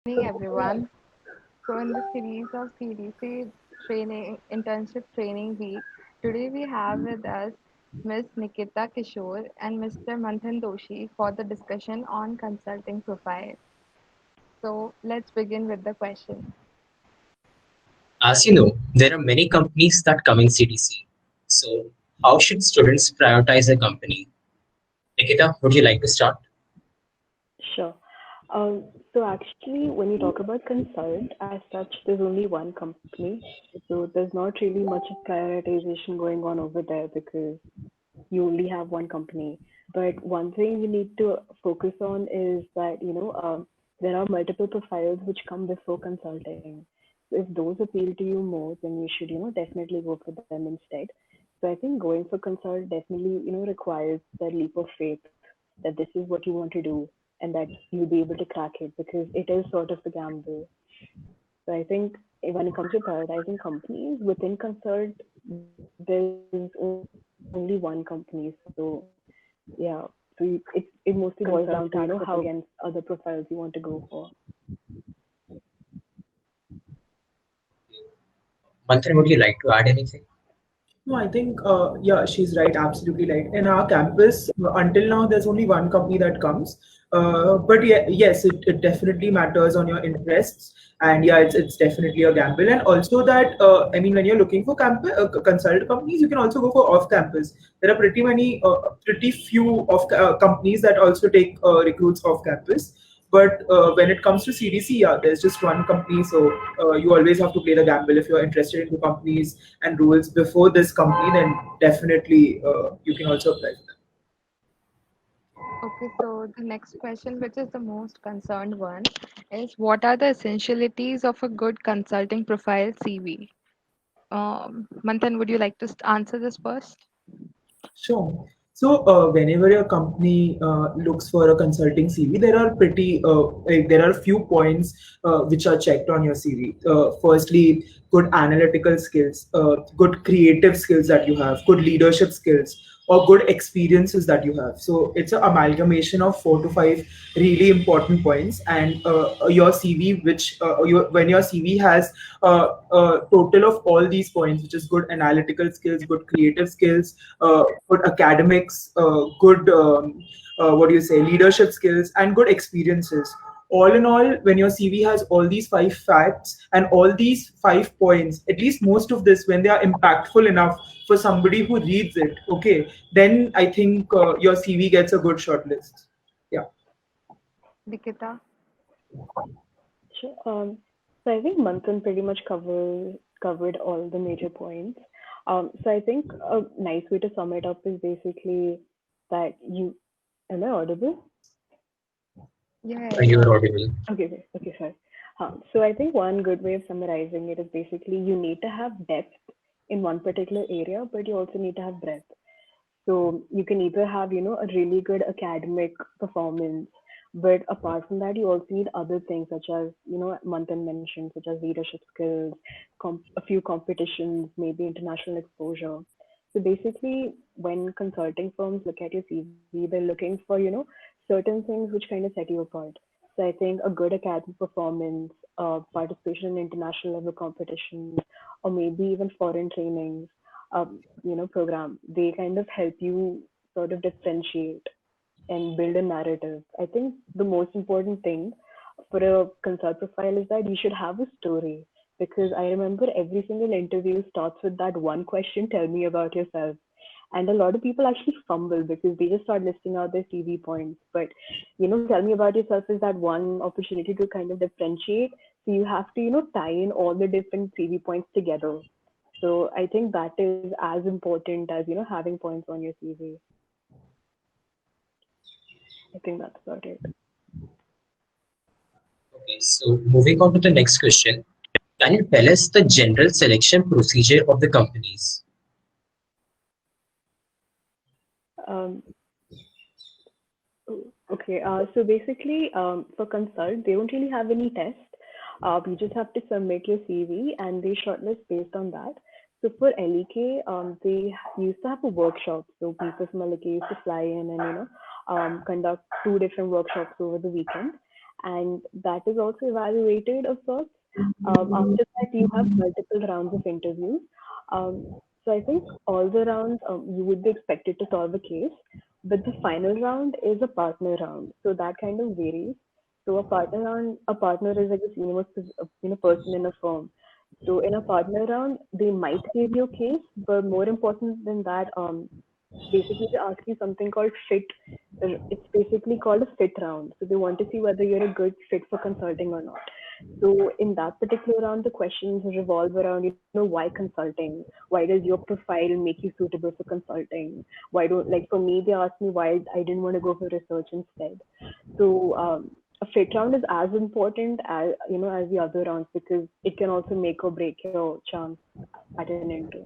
Evening, everyone. So, in the series of CDC training, internship training week, today we have with us Ms. Nikita Kishore and Mr. Manthan Doshi for the discussion on consulting profile. So, let's begin with the question. As you know, there are many companies that come in CDC. So, how should students prioritize a company? Nikita, would you like to start? Sure. So actually, when you talk about consult, as such, there's only one company. So there's not really much of prioritization going on over there because you only have one company. But one thing you need to focus on is that, there are multiple profiles which come before consulting. So if those appeal to you more, then you should, definitely go for them instead. So I think going for consult definitely, requires that leap of faith that this is what you want to do and that you'll be able to crack it because it is sort of a gamble. So I think when it comes to prioritizing companies within consult, there's only one company. So yeah, it mostly boils down to how against other profiles you want to go for. Manthan, would you like to add anything? No, I think, yeah, she's right, absolutely right. In our campus, until now, there's only one company that comes. But yeah, yes, it definitely matters on your interests. And yeah, it's definitely a gamble. And also that, I mean, when you're looking for consult companies, you can also go for off campus. There are pretty few of companies that also take recruits off campus. But when it comes to CDC, yeah, there's just one company, so you always have to play the gamble. If you're interested in the companies and rules before this company, then definitely you can also apply for that. Okay, so the next question, which is the most concerned one, is what are the essentialities of a good consulting profile CV? Manthan, would you like to answer this first? Sure. So, whenever your company looks for a consulting CV, there are there are few points which are checked on your CV. Firstly, good analytical skills, good creative skills that you have, good leadership skills, or good experiences that you have. So, it's an amalgamation of 4 to 5 really important points, and your CV, when your CV has a total of all these points, which is good analytical skills, good creative skills, good academics, good what do you say, leadership skills, and good experiences. All in all, when your CV has all these 5 facts and all these 5 points, at least most of this, when they are impactful enough for somebody who reads it, okay, then I think your CV gets a good shortlist. Yeah. Nikita? Sure. So I think Manthan pretty much covered all the major points. So I think a nice way to sum it up is basically that you am I audible? Yeah, You you are are. audible. Okay, sorry. So I think one good way of summarizing it is basically you need to have depth in one particular area, but you also need to have breadth. So you can either have, a really good academic performance, but apart from that, you also need other things such as, Manthan mentioned, such as leadership skills, a few competitions, maybe international exposure. So basically, when consulting firms look at your CV, they're looking for, certain things which kind of set you apart. So I think a good academic performance, participation in international level competitions, or maybe even foreign trainings, program, they kind of help you sort of differentiate and build a narrative. I think the most important thing for a consult profile is that you should have a story, because I remember every single interview starts with that one question, tell me about yourself. And a lot of people actually fumble because they just start listing out their CV points. But, tell me about yourself is that one opportunity to kind of differentiate. So you have to, tie in all the different CV points together. So I think that is as important as, having points on your CV. I think that's about it. Okay, so moving on to the next question. Can you tell us the general selection procedure of the companies? Um, okay, so basically, for consult, they don't really have any test. You just have to submit your CV and they shortlist based on that. So for LEK, they used to have a workshop. So people from LEK used to fly in and, conduct two different workshops over the weekend. and that is also evaluated of sorts. After that, you have multiple rounds of interviews. Um, so I think all the rounds you would be expected to solve a case, but the final round is a partner round. So that kind of varies. So a partner is like a senior most person in a firm. So in a partner round, they might give you a case, but more important than that, basically they ask you something called fit. It's basically called a fit round. So they want to see whether you're a good fit for consulting or not. So in that particular round, the questions revolve around, why consulting? Why does your profile make you suitable for consulting? Why don't, like for me, they asked me why I didn't want to go for research instead. So a fit round is as important as, as the other rounds because it can also make or break your chance at an interview.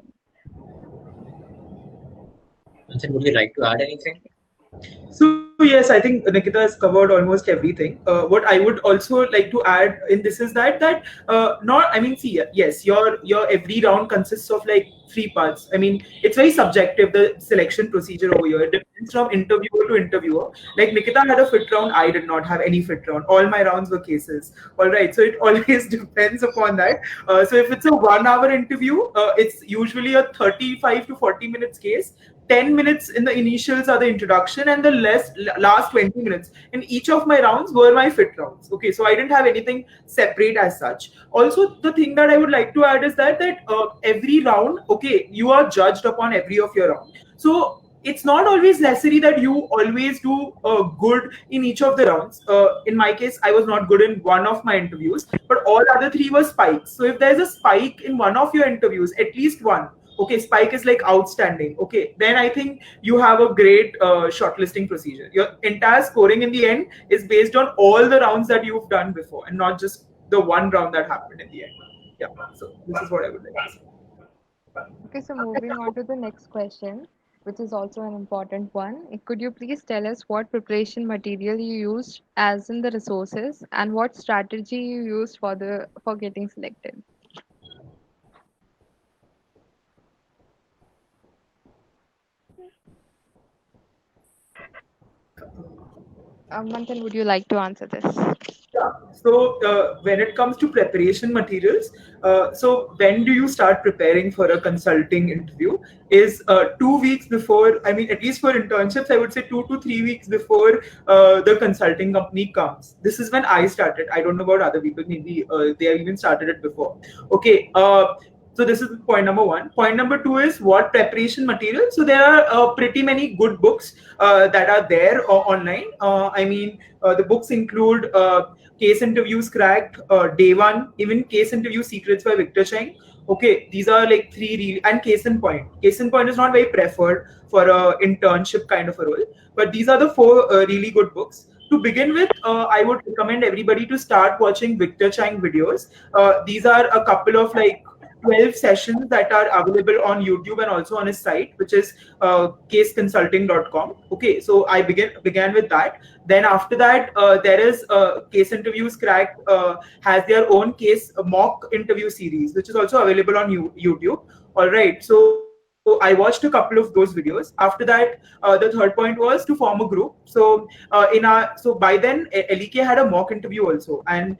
Manthan, would you like to add anything? So yes, I think Nikita has covered almost everything. What I would also like to add in this is that not I mean see yes your every round consists of like three parts. I mean it's very subjective the selection procedure over here. It depends from interviewer to interviewer. Like Nikita had a fit round, I did not have any fit round. All my rounds were cases. All right, so it always depends upon that. So if it's a 1 hour interview, it's usually a 35 to 40 minutes case. 10 minutes in the initials are the introduction and the last 20 minutes in each of my rounds were my fit rounds. Okay, so I didn't have anything separate as such. Also, the thing that I would like to add is that every round, okay, you are judged upon every of your round. So it's not always necessary that you always do good in each of the rounds. In my case, I was not good in one of my interviews, but all other three were spikes. So if there's a spike in one of your interviews, at least one, okay, spike is like outstanding, okay, then I think you have a great shortlisting procedure. Your entire scoring in the end is based on all the rounds that you've done before and not just the one round that happened in the end. Yeah, so this is what I would like to say. Okay, so moving on to the next question, which is also an important one. Could you please tell us what preparation material you used, as in the resources, and what strategy you used for getting selected? Manthan, would you like to answer this? Yeah. So when it comes to preparation materials, so when do you start preparing for a consulting interview? Is 2 weeks before. I mean, at least for internships, I would say 2 to 3 weeks before the consulting company comes. This is when I started. I don't know about other people. Maybe they have even started it before. Okay. So this is point number one. Point number two is what preparation material. So there are pretty many good books that are there online. I mean, the books include Case Interviews Cracked, Day One, even Case Interview Secrets by Victor Cheng. Okay, these are like three really, and Case in Point. Case in Point is not very preferred for a internship kind of a role, but these are the four really good books. To begin with, I would recommend everybody to start watching Victor Chang videos. These are a couple of like 12 sessions that are available on YouTube and also on his site, which is caseconsulting.com. Okay, so I began with that. Then after that, there is Case Interviews Cracked has their own case mock interview series, which is also available on YouTube. All right, so I watched a couple of those videos. After that, the third point was to form a group. So by then LEK had a mock interview also, and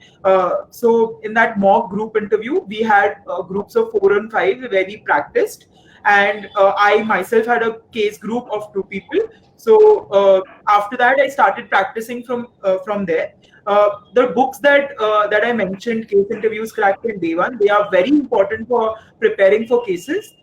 so in that mock group interview, we had groups of 4 and 5 where we practiced, and I myself had a case group of 2 people. So after that, I started practicing from there. The books that I mentioned, Case Interviews Cracked and Day One, they are very important for preparing for cases.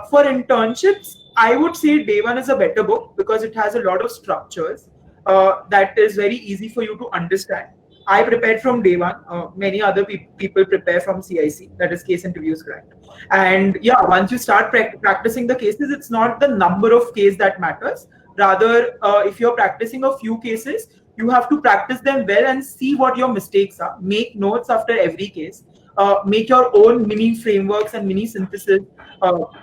For internships, I would say Day One is a better book because it has a lot of structures that is very easy for you to understand. I prepared from Day One. Many other people prepare from CIC, that is Case Interviews Cracked. And yeah, once you start practicing the cases, it's not the number of cases that matters. Rather, if you're practicing a few cases, you have to practice them well and see what your mistakes are. Make notes after every case. Make your own mini frameworks and mini synthesis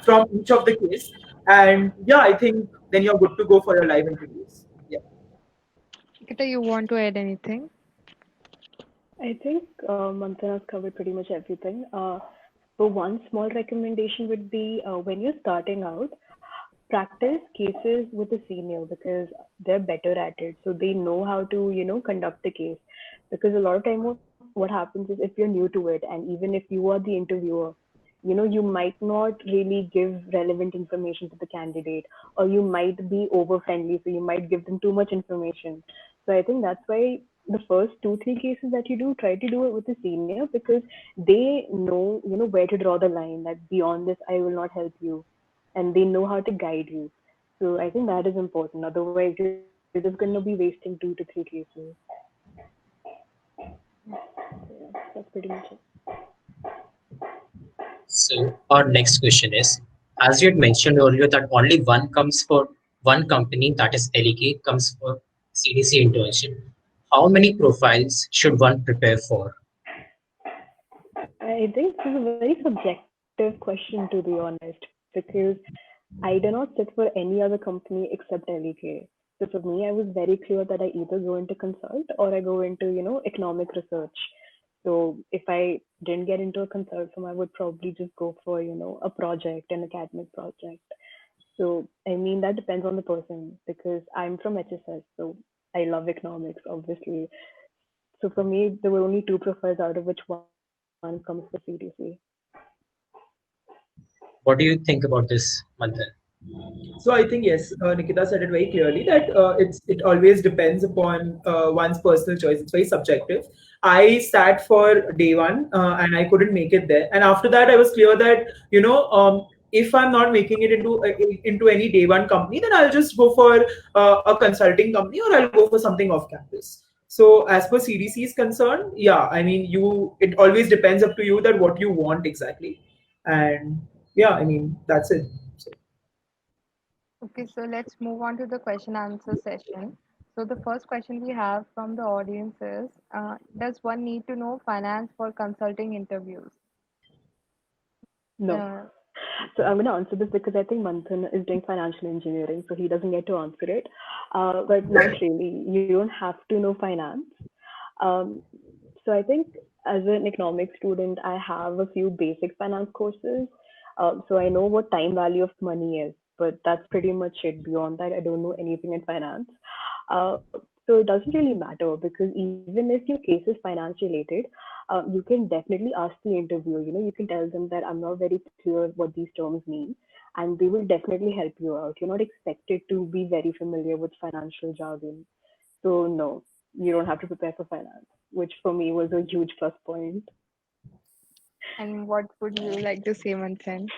from each of the case. And yeah, I think then you're good to go for your live interviews. Yeah. Nikita, you want to add anything? I think Manthan has covered pretty much everything. So one small recommendation would be when you're starting out, practice cases with a senior because they're better at it. So they know how to, conduct the case. Because a lot of time what happens is if you're new to it, and even if you are the interviewer, you might not really give relevant information to the candidate, or you might be over friendly, so you might give them too much information. So I think that's why the first 2 3 cases that you do, try to do it with a senior, because they know where to draw the line, that beyond this I will not help you, and they know how to guide you. So I think that is important. Otherwise you're just going to be wasting 2 to 3 cases. So yeah, that's pretty much it. So our next question is, as you had mentioned earlier that only one company, that is LEK, comes for CDC internship. How many profiles should one prepare for? I think this is a very subjective question, to be honest, because I do not sit for any other company except LEK. So for me, I was very clear that I either go into consult or I go into, economic research. So if I didn't get into a consult firm, I would probably just go for, a project, an academic project. So I mean that depends on the person, because I'm from HSS, so I love economics, obviously. So for me, there were only two profiles out of which one comes for CDC. What do you think about this, Manthan? So I think yes, Nikita said it very clearly that it always depends upon one's personal choice. It's very subjective. I sat for day one and I couldn't make it there, and after that I was clear that if I'm not making it into any day one company, then I'll just go for a consulting company or I'll go for something off campus. So as per CDC is concerned, yeah, I mean it always depends up to you that what you want exactly, and yeah, I mean that's it. So, Okay, so let's move on to the question answer session. So the first question we have from the audience is, does one need to know finance for consulting interviews? No. Uh, So I'm going to answer this because I think Manthan is doing financial engineering, so he doesn't get to answer it. But not really. You don't have to know finance. Um, so I think as an economics student, I have a few basic finance courses. So I know what time value of money is, but that's pretty much it. Beyond that, I don't know anything in finance. So it doesn't really matter, because even if your case is finance related, you can definitely ask the interviewer. You can tell them that I'm not very clear what these terms mean, and they will definitely help you out. You're not expected to be very familiar with financial jargon. So no, you don't have to prepare for finance, which for me was a huge plus point. and what would you like to say, Manthan?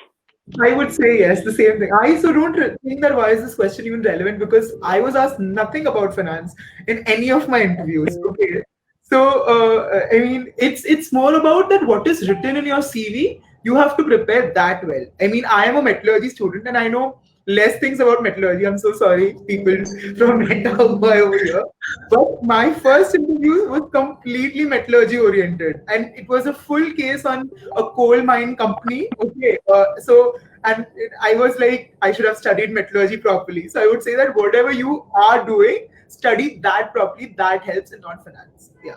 I would say yes, the same thing. I so don't think that why is this question even relevant, because I was asked nothing about finance in any of my interviews. Mm. Okay, so I mean it's more about that what is written in your CV. You have to prepare that well. I mean, I am a metallurgy student and I know less things about metallurgy. I'm so sorry, people from Meta who are over here. But my first interview was completely metallurgy oriented, and it was a full case on a coal mine company. Okay, so and I was like, I should have studied metallurgy properly. So I would say that whatever you are doing, study that properly. That helps, and not finance. Yeah.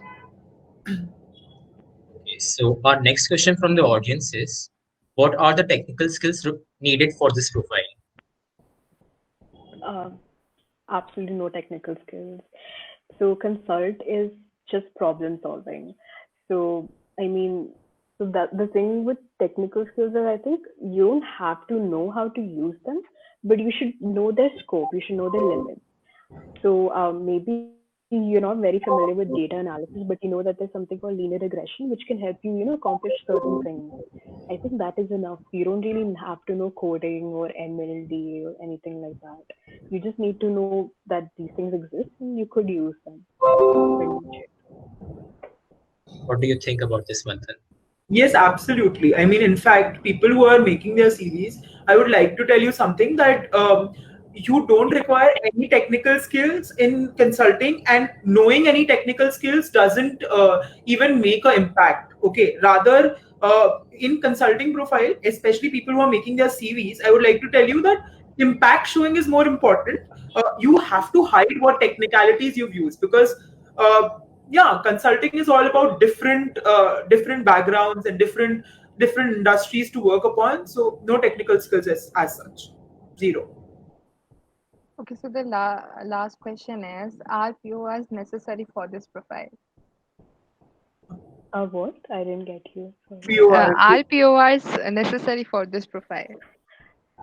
Okay, so our next question from the audience is, what are the technical skills needed for this profile? Uh, Absolutely no technical skills. So consult is just problem solving. So I mean, so that the thing with technical skills is, I think you don't have to know how to use them, but you should know their scope. You should know their limits. So maybe you're not very familiar with data analysis, but you know that there's something called linear regression, which can help you, accomplish certain things. I think that is enough. You don't really have to know coding or MLD or anything like that. You just need to know that these things exist and you could use them. That's pretty much it. What do you think about this, Manthan? Yes, absolutely. I mean, in fact, people who are making their series, I would like to tell you something that you don't require any technical skills in consulting, and knowing any technical skills doesn't even make an impact. Okay, rather, in consulting profile, especially people who are making their CVs, I would like to tell you that impact showing is more important. You have to hide what technicalities you've used, because uh, yeah, consulting is all about different backgrounds and different industries to work upon. So no technical skills as such, zero. Okay, so the last question is, are POIs necessary for this profile? What? I didn't get you. Sorry. POR. Are PORs necessary for this profile?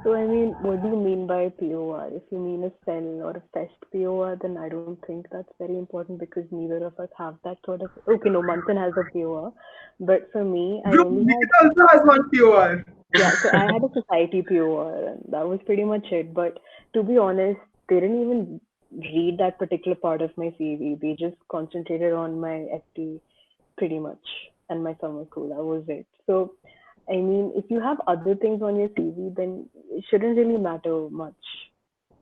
So, I mean, what do you mean by POR? If you mean a cell or a fest POR, then I don't think that's very important because neither of us have that sort of. Okay, no, Manthan has a POR, but for me, I Bro, only had. Nikita also has one POR. Yeah, so I had a society POR, and that was pretty much it. But to be honest, they didn't even read that particular part of my CV. They just concentrated on my FT pretty much and my summer school. That was it. So, I mean, if you have other things on your CV, then it shouldn't really matter much.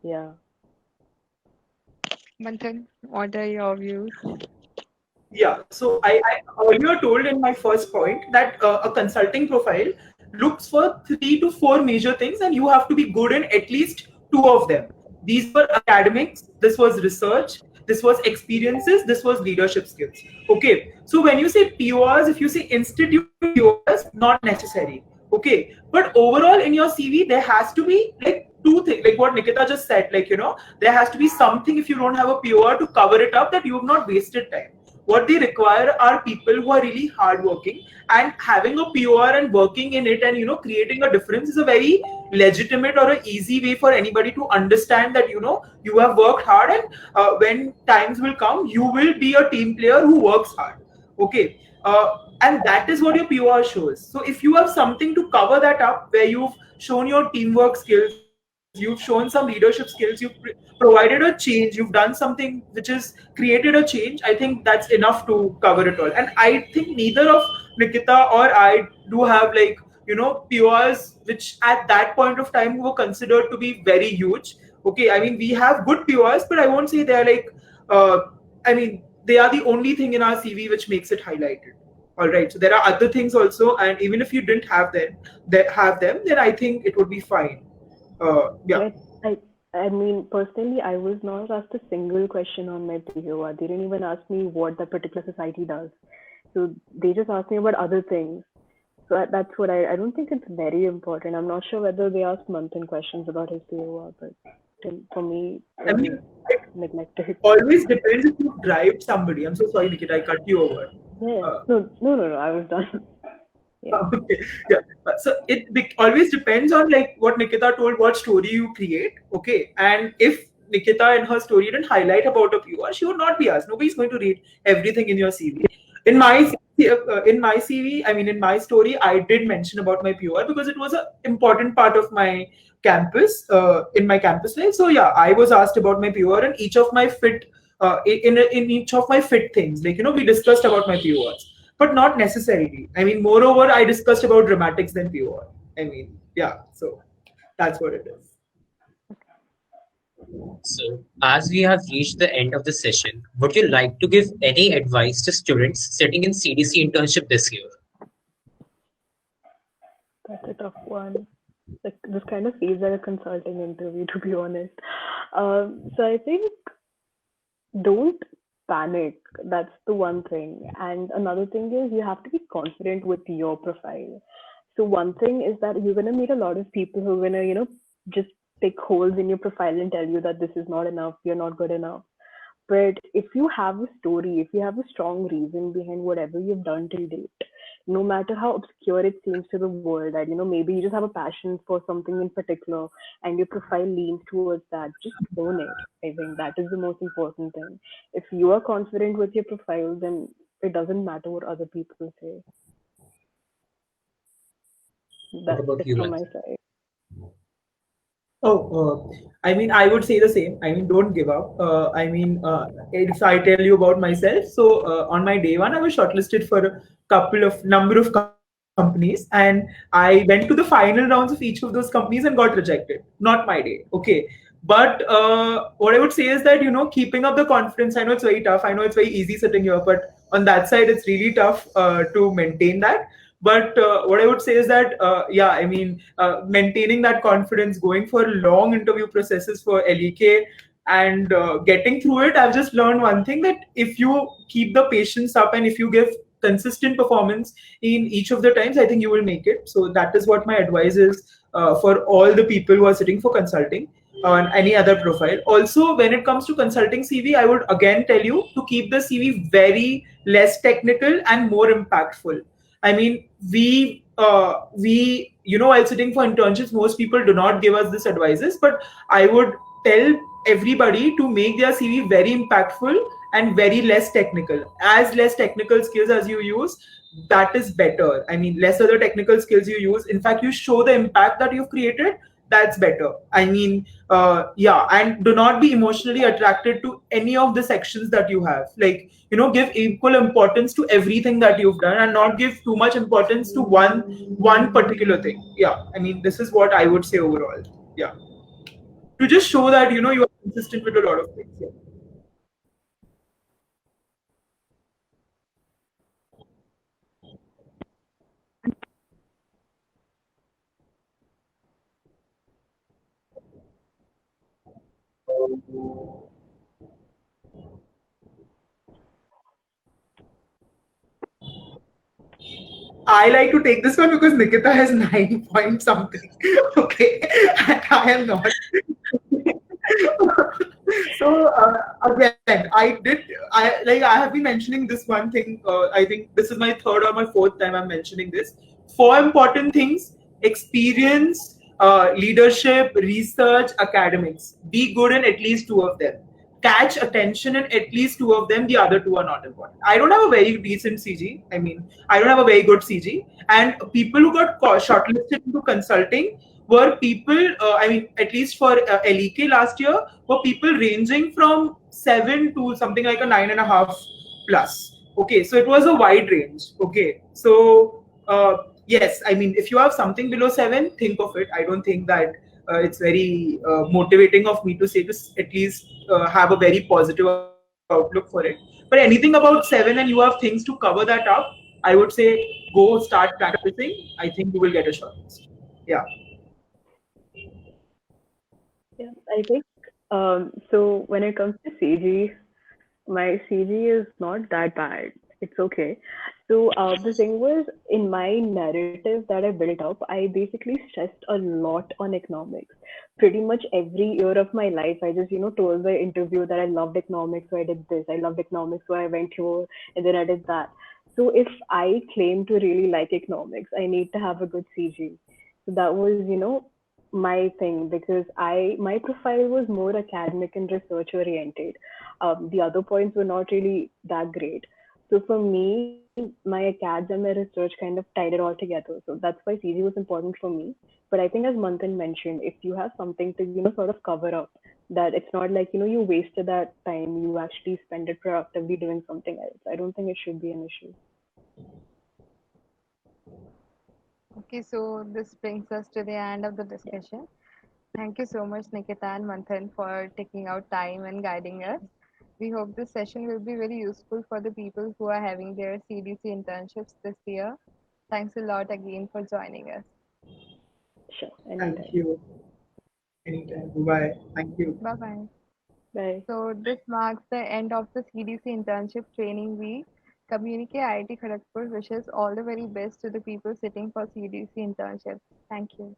Yeah. Manthan, what are your views? Yeah, so I earlier told in my first point that a consulting profile looks for 3 to 4 major things, and you have to be good in at least two of them. These were academics, this was research, this was experiences, this was leadership skills. Okay, so when you say PORs, if you say institute PORs, not necessary. Okay, but overall in your CV, there has to be like two things, like what Nikita just said, like, there has to be something if you don't have a POR to cover it up that you have not wasted time. What they require are people who are really hardworking, and having a POR and working in it and creating a difference is a very legitimate or an easy way for anybody to understand that you have worked hard, and when times will come you will be a team player who works hard. Okay, and that is what your POR shows. So if you have something to cover that up, where you've shown your teamwork skills, you've shown some leadership skills, you've provided a change, you've done something which has created a change, I think that's enough to cover it all. And I think neither of Nikita or I do have like PORs which at that point of time were considered to be very huge. Okay, I mean we have good PORs, but I won't say they're like uh, I mean they are the only thing in our CV which makes it highlighted. All right, so there are other things also, and even if you didn't have them, then I think it would be fine. Yeah. But I mean, personally, I was not asked a single question on my POR. They didn't even ask me what that particular society does. So they just asked me about other things. So that's what I don't think it's very important. I'm not sure whether they asked Manthan questions about his POR, but for me, I it was mean, it neglected. always depends if you drive somebody. I'm so sorry, Nikita, I cut you over. Yeah. Uh, No. I was done. Yeah. Okay, yeah. So it always depends on like what Nikita told, what story you create. Okay, and if Nikita in her story didn't highlight about a POR, she would not be asked. Nobody's going to read everything in your CV. In my CV, I mean in my story, I did mention about my POR because it was an important part of my campus in my campus life. So yeah, I was asked about my POR and each of my fit in each of my fit things. Like we discussed about my PORs, but not necessarily. I mean, moreover, I discussed about dramatics than POR. I mean, yeah, so that's what it is. So, as we have reached the end of the session, would you like to give any advice to students sitting in CDC internship this year? That's a tough one. Like this kind of feels like a consulting interview, to be honest. So I think don't panic. That's the one thing. And another thing is you have to be confident with your profile. So one thing is that you're gonna meet a lot of people who are gonna, just pick holes in your profile and tell you that this is not enough, you're not good enough. But if you have a story, if you have a strong reason behind whatever you've done till date, no matter how obscure it seems to the world, that maybe you just have a passion for something in particular and your profile leans towards that, just own it. I think that is the most important thing. If you are confident with your profile, then it doesn't matter what other people say. What That's about it you, from my Manthan? side. I mean, I would say the same. I mean, don't give up. If I tell you about myself, so on my day one, I was shortlisted for a number of companies, and I went to the final rounds of each of those companies and got rejected. Not my day. Okay. But what I would say is that, keeping up the confidence, I know it's very tough. I know it's very easy sitting here, but on that side, it's really tough to maintain that. But what I would say is that, yeah, I mean, maintaining that confidence, going for long interview processes for LEK, and getting through it, I've just learned one thing, that if you keep the patience up and if you give consistent performance in each of the times, I think you will make it. So that is what my advice is for all the people who are sitting for consulting. on any other profile. Also, when it comes to consulting CV, I would again tell you to keep the CV very less technical and more impactful. I mean, while sitting for internships, most people do not give us this advices, but I would tell everybody to make their CV very impactful and very less technical. As less technical skills as you use, that is better. I mean, less other technical skills you use. In fact, you show the impact that you've created. That's better. I mean, yeah, and do not be emotionally attracted to any of the sections that you have. Like, give equal importance to everything that you've done, and not give too much importance to one particular thing. Yeah, I mean, this is what I would say overall. Yeah, to just show that you are consistent with a lot of things. Yeah. I like to take this one because Nikita has 9 point something. Okay, and I am not. So again, I have been mentioning this one thing. I think this is my third or my fourth time I'm mentioning this. 4 important things: experience, leadership, research, academics. Be good in at least 2 of them. Catch attention in at least 2 of them. The other two are not important. I don't have a very decent CG. I mean, I don't have a very good CG. And people who got shortlisted into consulting were people, I mean, at least for LEK last year, were people ranging from 7 to something like a 9.5 plus. Okay, so it was a wide range. Okay, so yes, I mean, if you have something below 7, think of it. I don't think that it's very motivating of me to say this. At least have a very positive outlook for it. But anything about 7 and you have things to cover that up, I would say go start practicing. I think you will get a shortlist. Yeah. Yeah, I think so. When it comes to CG, my CG is not that bad. It's okay. So the thing was, in my narrative that I built up, I basically stressed a lot on economics. Pretty much every year of my life, I just told the interview that I loved economics, so I did this. I loved economics, so I went here, and then I did that. So if I claim to really like economics, I need to have a good CG. So that was, my thing, because my profile was more academic and research oriented. The other points were not really that great. So for me, my acads and my research kind of tied it all together. So that's why CG was important for me. But I think, as Manthan mentioned, if you have something to sort of cover up, that it's not like you wasted that time. You actually spend it productively doing something else. I don't think it should be an issue. Okay, so this brings us to the end of the Yeah, discussion. Thank you so much, Nikita and Manthan, for taking out time and guiding us. We hope this session will be very useful for the people who are having their CDC internships this year. Thanks a lot again for joining us. sure, Thank anytime. you. Anytime. Bye. Thank you. Bye bye. Bye. So, this marks the end of the CDC Internship Training Week. Communicate IIT Kharagpur wishes all the very best to the people sitting for CDC internships. Thank you.